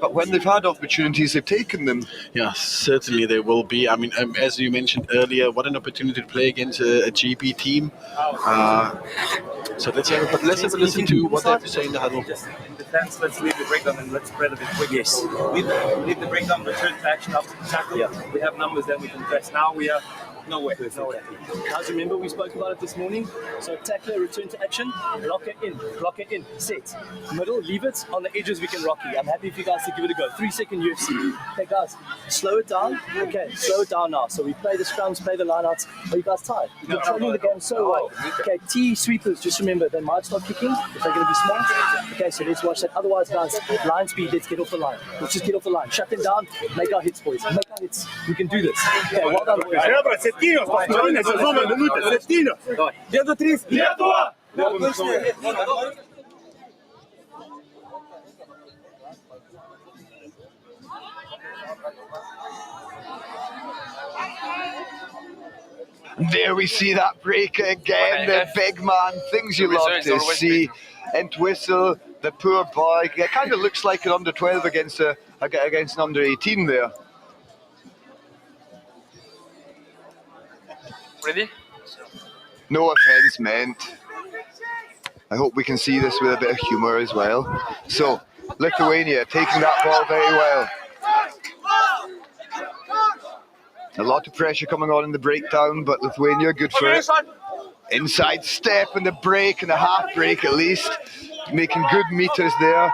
but when they've had opportunities, they've taken them. Yeah, certainly there will be. I mean, as you mentioned earlier, what an opportunity to play against a GB team. So let's have a listen to what they have to say in the huddle. Just in defense, let's leave the breakdown and let's spread a bit quick. Yes. Leave the breakdown, return to action after the tackle. Yeah. We have numbers that we can press. Now we are nowhere. Guys, remember we spoke about it this morning? So tackler, return to action, blocker in, set. Middle, leave it. On the edges we can rocky. I'm happy for you guys to give it a go. 3-second UFC. Okay guys, slow it down. Okay, slow it down now. So we play the scrums, play the lineouts. Are you guys tired? You're controlling the game so well. Okay, T sweepers, just remember they might start kicking if they're going to be smart. Okay, so let's watch that. Otherwise guys, line speed, let's get off the line. Let's just get off the line. Shut them down, make our hits boys. Make our hits. We can do this. Okay, well done boys. There we see that break again, the big man, things you love to see. Entwistle, the poor boy, it kind of looks like an under 12 against an under 18 there. Ready? No offense meant. I hope we can see this with a bit of humor as well. So, Lithuania taking that ball very well. A lot of pressure coming on in the breakdown, but Lithuania good for it. Inside step and the break and a half break at least. Making good meters there.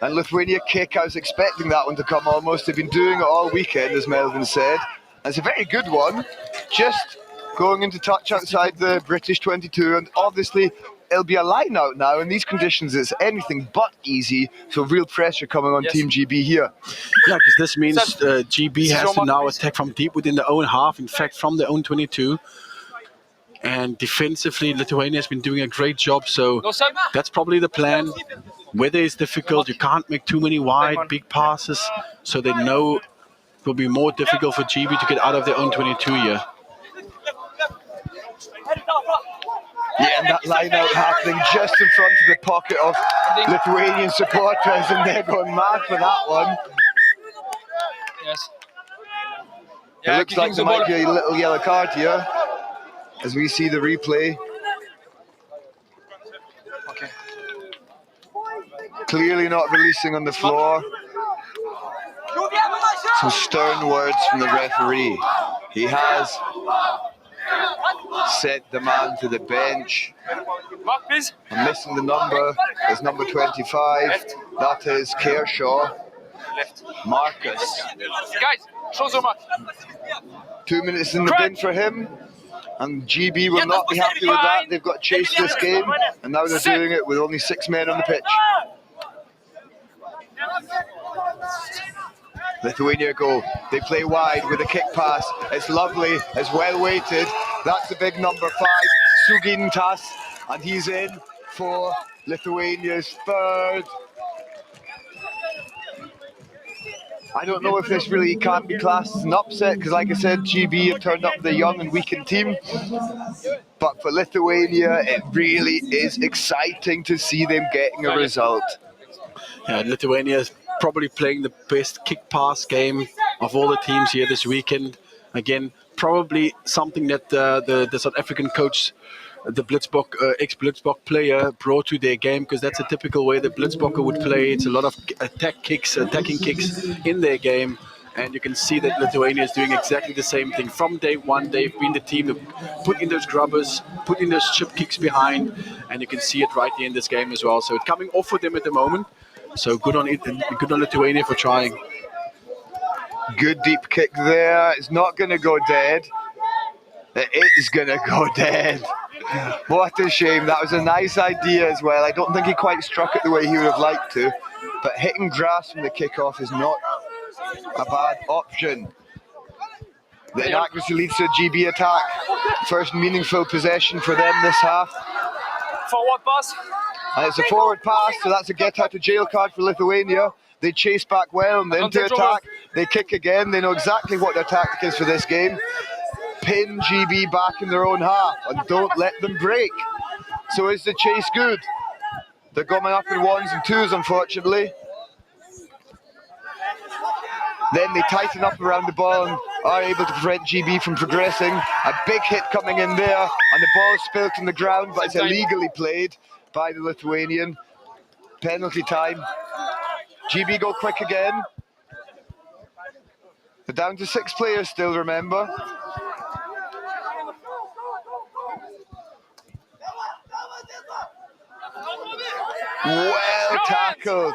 And Lithuania kick, I was expecting that one to come almost. They've been doing it all weekend, as Melvin said. And it's a very good one. Just going into touch outside the British 22, and obviously it'll be a line out now. In these conditions, it's anything but easy. So real pressure coming on Team GB here. Yeah, because this means GB has to now attack from deep within their own half, in fact from their own 22. And defensively, Lithuania has been doing a great job, so that's probably the plan. Weather is difficult, you can't make too many wide, big passes, so they know it will be more difficult for GB to get out of their own 22 here. Yeah, and that line out happening just in front of the pocket of Lithuanian supporters, and they're going mad for that one. Yes. It looks like there might be a little yellow card here, as we see the replay. Okay. Clearly not releasing on the floor. Some stern words from the referee. He has sent the man to the bench. I'm missing the number. It's number 25. That is Kershaw. Marcus. Guys, show so much. 2 minutes in the bin for him. And GB will not be happy with that. They've got to chase this game. And now they're doing it with only 6 men on the pitch. Lithuania go. They play wide with a kick pass. It's lovely. It's well weighted. That's the big number 5, Sugintas. And he's in for Lithuania's third. I don't know if this really can't be classed as an upset, because like I said, GB have turned up the young and weakened team. But for Lithuania, it really is exciting to see them getting a result. Yeah, Lithuania is probably playing the best kick pass game of all the teams here this weekend. Again, probably something that the South African coach, the Blitzbock, ex-Blitzbock player, brought to their game, because that's a typical way the Blitzbocker would play. It's a lot of attacking kicks in their game, and you can see that Lithuania is doing exactly the same thing. From day one, they've been the team to put in those grubbers, put in those chip kicks behind, and you can see it right here in this game as well. So it's coming off for them at the moment. So good on it, good on Lithuania for trying. Good deep kick there. It's not going to go dead. It is going to go dead. What a shame. That was a nice idea as well. I don't think he quite struck it the way he would have liked to. But hitting grass from the kickoff is not a bad option. The inaccuracy leads to a GB attack. First meaningful possession for them this half. Forward pass. And it's a forward pass, so that's a get out of jail card for Lithuania. They chase back well and then into attack. They kick again. They know exactly what their tactic is for this game. Pin GB back in their own half and don't let them break. So is the chase good? They're coming up in 1s and 2s, unfortunately. Then they tighten up around the ball and are able to prevent GB from progressing. A big hit coming in there, and the ball spilt on the ground, but it's illegally played by the Lithuanian. Penalty time. GB go quick again. They're down to 6 players still, remember. Well tackled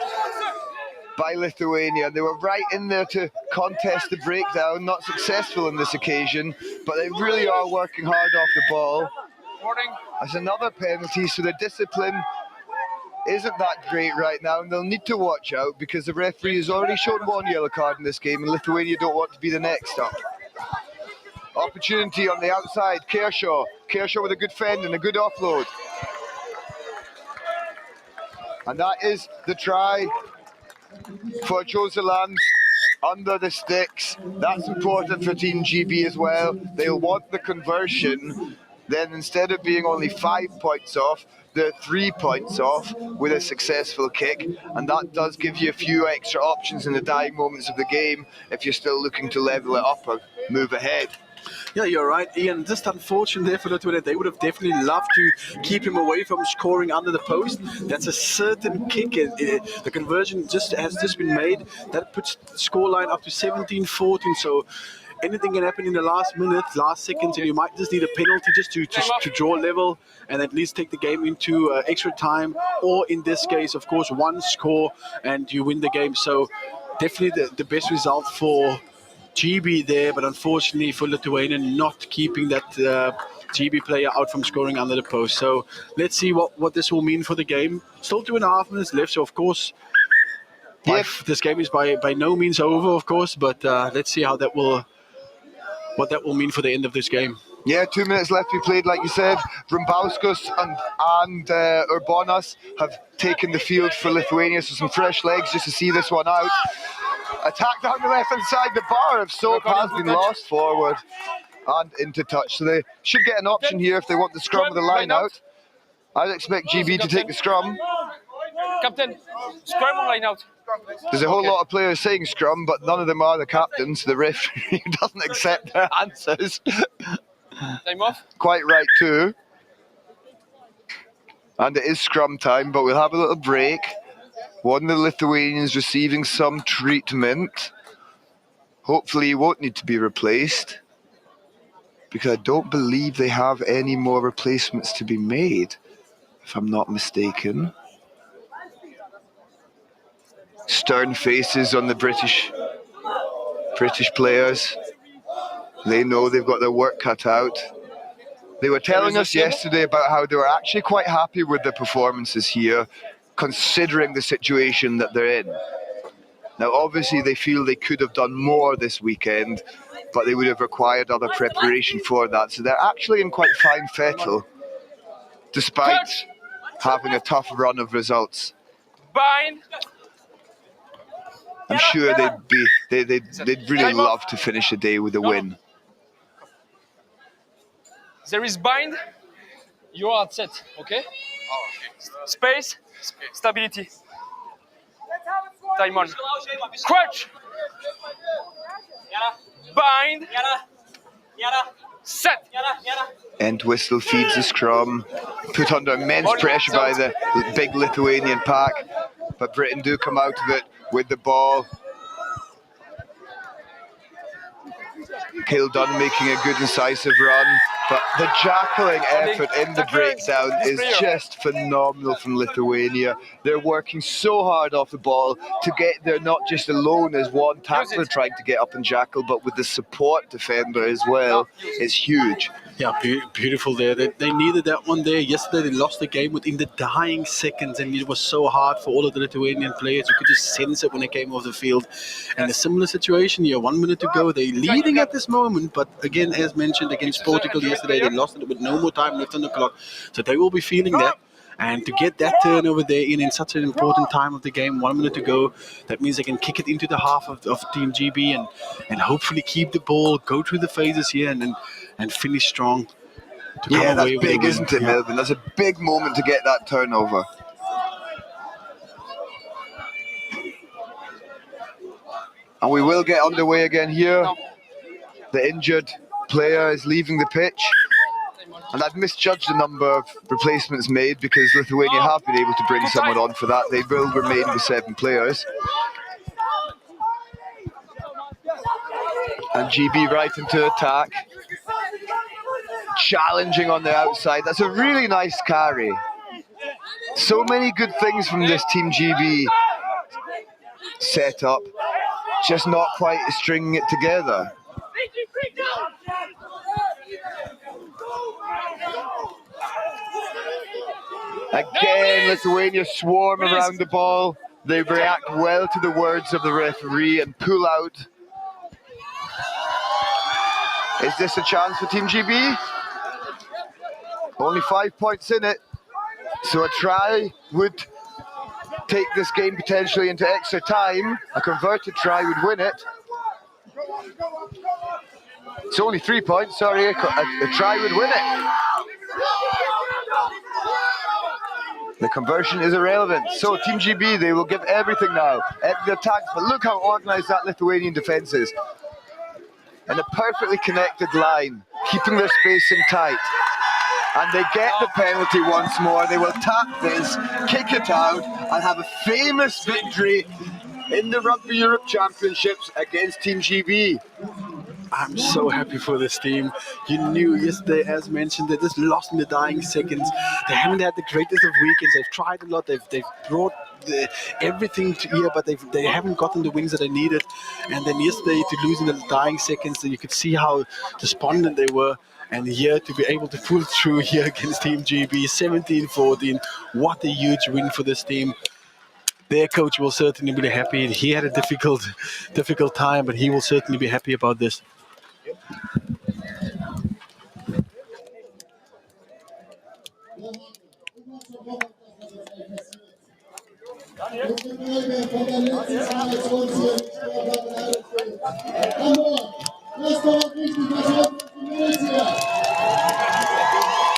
by Lithuania. They were right in there to contest the breakdown, not successful on this occasion, but they really are working hard off the ball. That's another penalty, so the discipline isn't that great right now, and they'll need to watch out because the referee has already shown 1 yellow card in this game, and Lithuania don't want to be the next up. Opportunity on the outside, Kershaw. Kershaw with a good fend and a good offload. And that is the try for Joseland under the sticks. That's important for Team GB as well. They'll want the conversion. Then instead of being only 5 points off, they're 3 points off with a successful kick. And that does give you a few extra options in the dying moments of the game if you're still looking to level it up or move ahead. Yeah, you're right, Ian. Just unfortunate there for Lithuania. They would have definitely loved to keep him away from scoring under the post. That's a certain kick. The conversion has just been made. That puts the scoreline up to 17-14. So anything can happen in the last minute, last seconds, and you might just need a penalty just to draw level and at least take the game into extra time. Or in this case, of course, 1 score and you win the game. So definitely the best result for GB there, but unfortunately for Lithuania, not keeping that GB player out from scoring under the post. So let's see what this will mean for the game. Still 2.5 minutes left, so of course, this game is by no means over, of course, but let's see what that will mean for the end of this game. Yeah, 2 minutes left to be played, like you said. Rumbauskas and Urbonas have taken the field for Lithuania, so some fresh legs just to see this one out. Attack down the left-hand side, the bar of soap has been lost forward and into touch. So they should get an option here if they want the scrum of the line out. I'd expect GB to take the scrum. Captain, scrum or line out? There's a whole lot of players saying scrum, but none of them are the captains. The referee doesn't accept their answers. Time off. Quite right too. And it is scrum time, but we'll have a little break. One of the Lithuanians receiving some treatment. Hopefully he won't need to be replaced, because I don't believe they have any more replacements to be made, if I'm not mistaken. Stern faces on the British players. They know they've got their work cut out. They were telling us yesterday about how they were actually quite happy with the performances here, considering the situation that they're in. Now, obviously, they feel they could have done more this weekend, but they would have required other preparation for that. So they're actually in quite fine fettle, despite having a tough run of results. Bind. I'm sure they'd really love to finish the day with a win. There is bind. You are set, okay? Space, stability. Time on. Crutch. Bind. Set. End whistle feeds the scrum, put under immense pressure by the big Lithuanian pack, but Britain do come out of it with the ball. Kale Dunn making a good incisive run, but the jackling effort in the breakdown is just phenomenal from Lithuania. They're working so hard off the ball to get there, not just alone as one tackler trying to get up and jackal, but with the support defender as well. It's huge. Yeah, beautiful there. They needed that one there. Yesterday they lost the game within the dying seconds, and it was so hard for all of the Lithuanian players. You could just sense it when they came off the field. And a similar situation here, 1 minute to go. They're leading at this moment, but again, as mentioned, against Portugal yesterday, they lost it with no more time left on the clock. So they will be feeling that. And to get that turnover there in such an important time of the game, 1 minute to go, that means they can kick it into the half of Team GB and hopefully keep the ball, go through the phases here and finish strong. Yeah, that's big, isn't it, Melvin? That's a big moment to get that turnover. And we will get underway again here. The injured player is leaving the pitch. And I've misjudged the number of replacements made because Lithuania have been able to bring someone on for that. They will remain with 7 players. And GB right into attack. Challenging on the outside. That's a really nice carry. So many good things from this Team GB setup. Just not quite stringing it together. Again, Lithuania swarm around the ball. They react well to the words of the referee and pull out. Is this a chance for Team GB? Only 5 points in it. So a try would take this game potentially into extra time. A converted try would win it. It's only 3 points, sorry. A try would win it. The conversion is irrelevant. So Team GB, they will give everything now. The attacks, but look how organised that Lithuanian defence is. And a perfectly connected line, keeping their spacing tight. And they get the penalty once more. They will tap this, kick it out, and have a famous victory in the Rugby Europe Championships against Team GB. I'm so happy for this team. You knew yesterday, as mentioned, they just lost in the dying seconds. They haven't had the greatest of weekends. They've tried a lot. They've brought everything to here, but they haven't gotten the wins that they needed. And then yesterday to lose in the dying seconds, you could see how despondent they were. And here to be able to pull through here against Team GB, 17-14. What a huge win for this team. Their coach will certainly be happy. He had a difficult time, but he will certainly be happy about this.